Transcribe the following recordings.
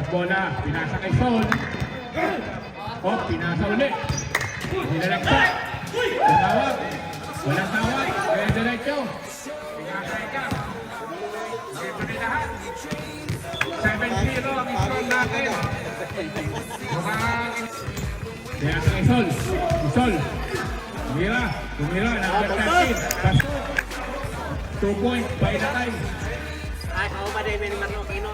bola, pinasa kay Sol. Oh, pinasa ulit. Nilalagsa. Tawag. Walang tawag. Kaya diretso. Pinasa ka. Sige pa rin lahat. 7-0 ang score natin. Kaya kay Sol. Sol. Tumira. Number 13. 2 points by the time. Ay, ako ba din may marno kino?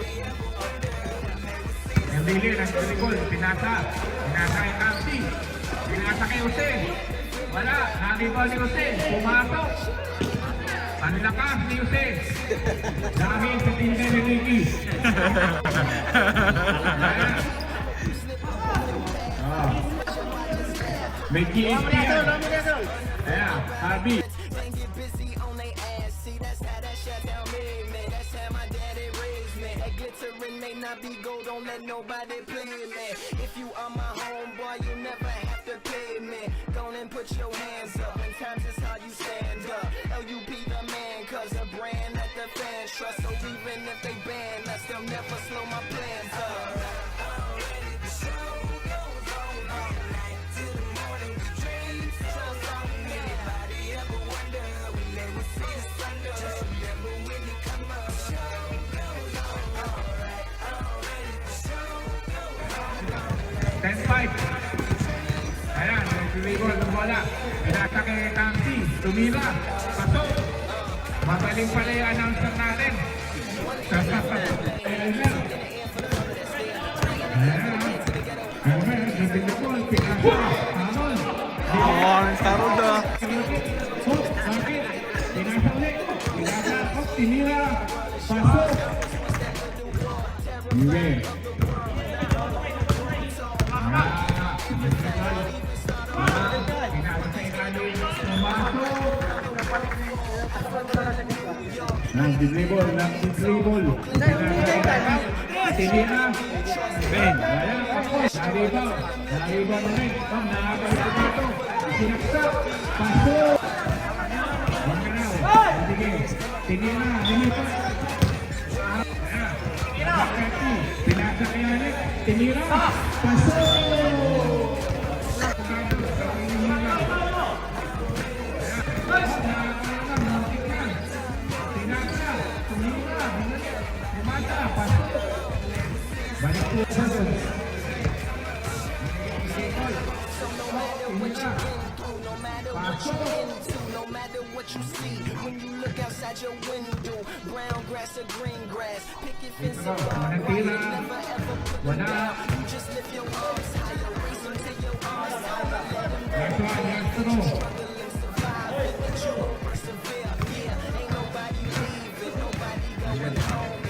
Yung Billy, nag-dribble, pinasa kay Campi, pinasa kay Jose, wala, nalibal ni Jose, pumasok, panlakas ni Jose, dahil sa tinday ni Ricky. May GSP yan. Ayan, Harvey. May not be gold, don't let nobody play me. If you are my homeboy, you never have to pay me. Go and put your hands up. When times is hard, you stand up. LUP the man, cause a brand that the fans trust. So even if they ban us, they'll never slow my plans up. Ayan, nag-dribble ng bola. Pinasa kay Campi, tumira, pasok. Magaling pala yung announcer natin. Ayan. Nag-dribble, pinasa, hamon. Sarod ah. Bakit? Pinasa ulit. Pinasa, tinira, pasok. Hindi. Nag-dribble. Tinira. Ben. Nariba na rin. Nakakalimutan dito. Sinaksak. Pasok. Magkanaw. Sige. Tinira. Dilipat. Pinasa kaya ulit. Tinira. Pasok. Balik po sa doon. No matter what you see, when you look outside your window, brown grass or green grass, picket fence or barbed wire, never ever put it down. You just lift your arms higher, raise them till your arms higher, let them know. Struggle and survive, but you will persevere. Yeah, ain't nobody leaving, nobody going home.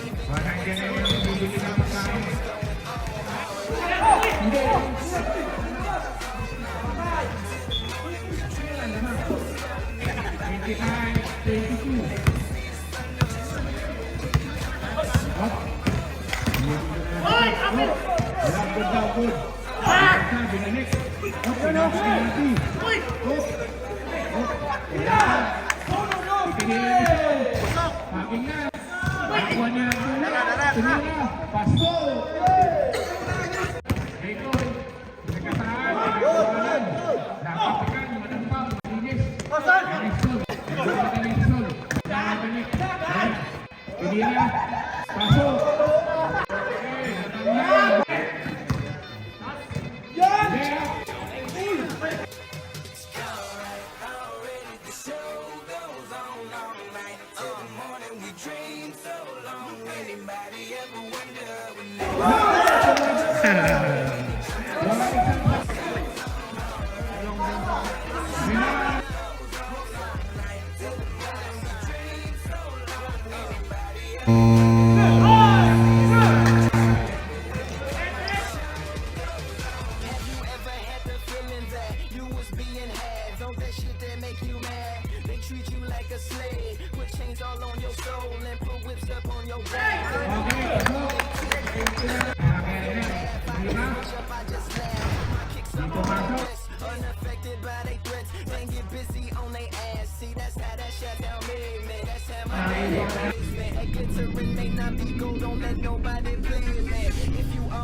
Glittering may not be gold, don't let nobody play, man. If you are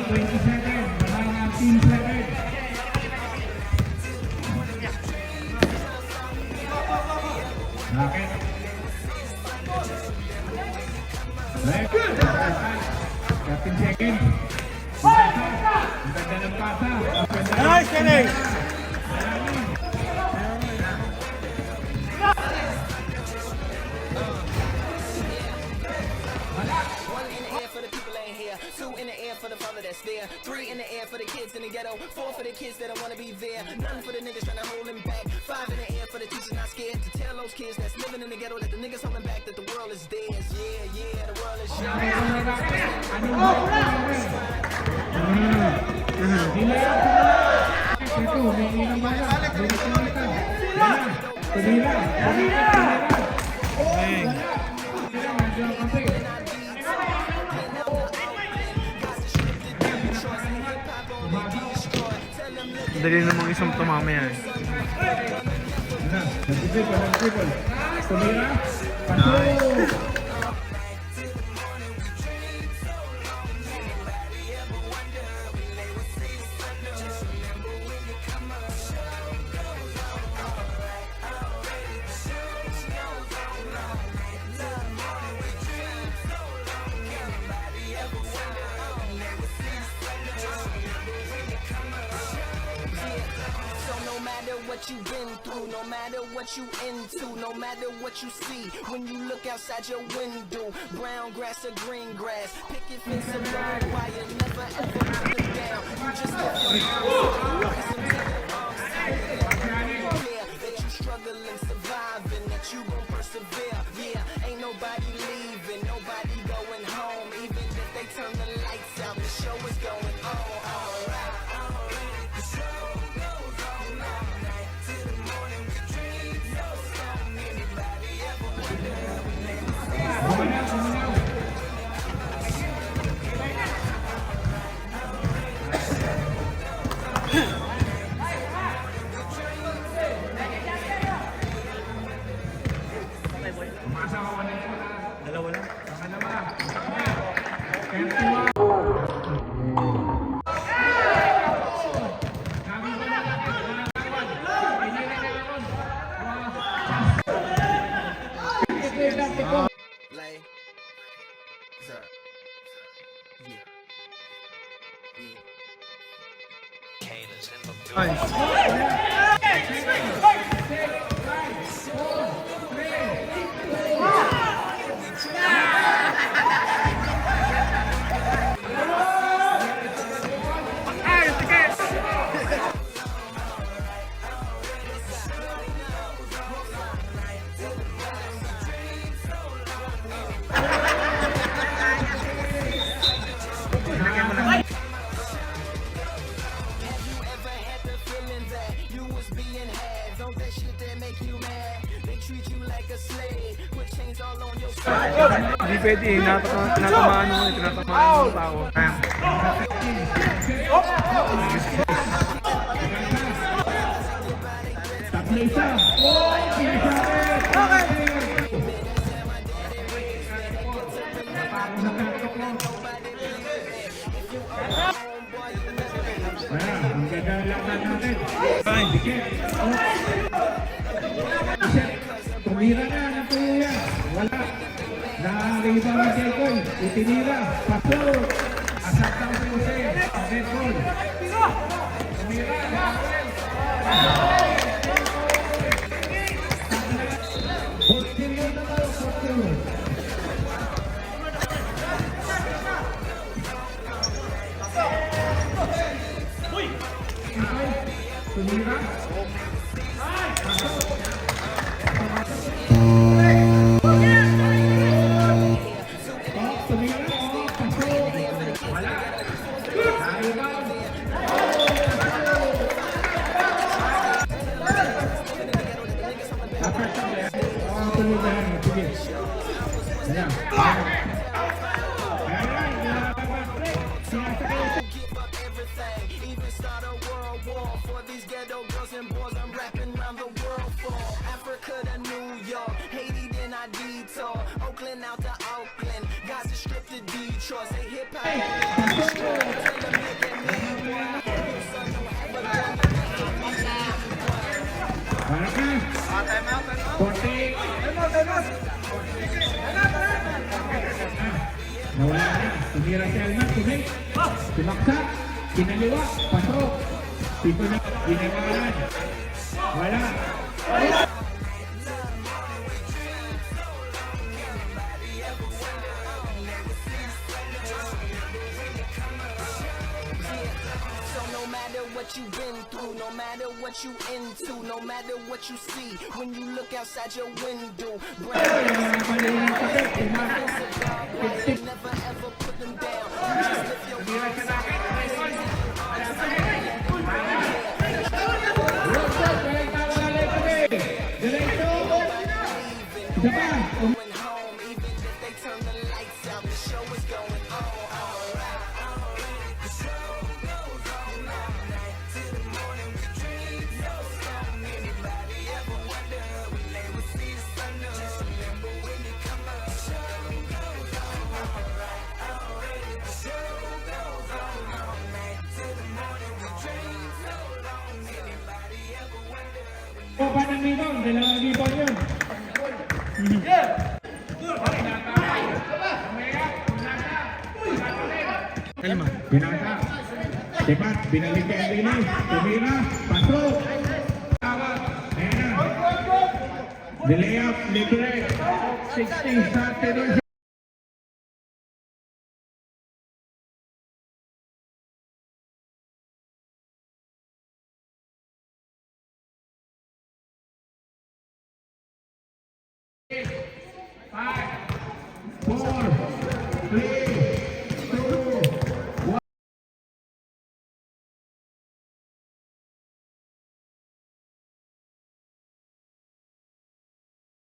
27. Wala nga Team 7. Bakit? Very good. Captain second. Ang ganda ng pasa. Nice, Kenny! One in the air for the people ain't here. Two in the air for the father that's there. Three in the air for the kids in the ghetto. Four for the kids that don't wanna be there. None for the niggas trying to hold them back. Five in the air for the teachers not scared to tell those kids that's living in the ghetto that the niggas holding back that the world is theirs. Yeah, yeah, the world is yours. Dali namang isang tumamaya eh. Tumira. Pasok. So no matter what you've been through, no matter what you into, no matter what you see, when you look outside your window, brown grass or green grass, picket fence or barbed wire, never ever put them down. You just live your life. That you struggling, surviving, that you gon' persevere. Yeah, ain't nobody leaving, nobody going home, even if they turn the lights out, the show is going on. Alright. Dalawa lang. Lay. Sir. Yeah. Nice. Have you ever had the feeling that you was being had? Don't that shit that make you mad? They treat you like a slave, put chains all on your side. Hindi pwede eh. Tinatamaan mo eh. Tinatamaan ng tao. Tatlo isa. Ang ganda lang natin. Dikit. Tumira na ng tuya. Wala. Nakariba ng Jelcol. Itinira. Pasok. Asaktan si Jose. Jelcol. Tumira. Posterior na tayo. Posterior. Tumira. Give up everything, even start a world war for these ghetto girls and boys I'm rapping around the world for. Africa to New York, Haiti then I detour, Oakland out to Oakland, Gaza Strip to Detroit, say hip hop. Nawala na. Tumira si Alman. Sumaksak. Kinaliwa. Pasok. Pito na. Ginawalan. Wala. So no matter what you've been through, no matter what you into, no matter what you see, when you look outside your window, brown never ever put them down. You just lift your going home, even if they turn the lights out, the show is going on. Opa ng libang, 2,000 yun. Kalma. Binasa. Cepat, binalik ke Anthony. Tumira, pasok. Tawag. Ayan na. Delay up, libre. 60 sa tenor. Five, four, three,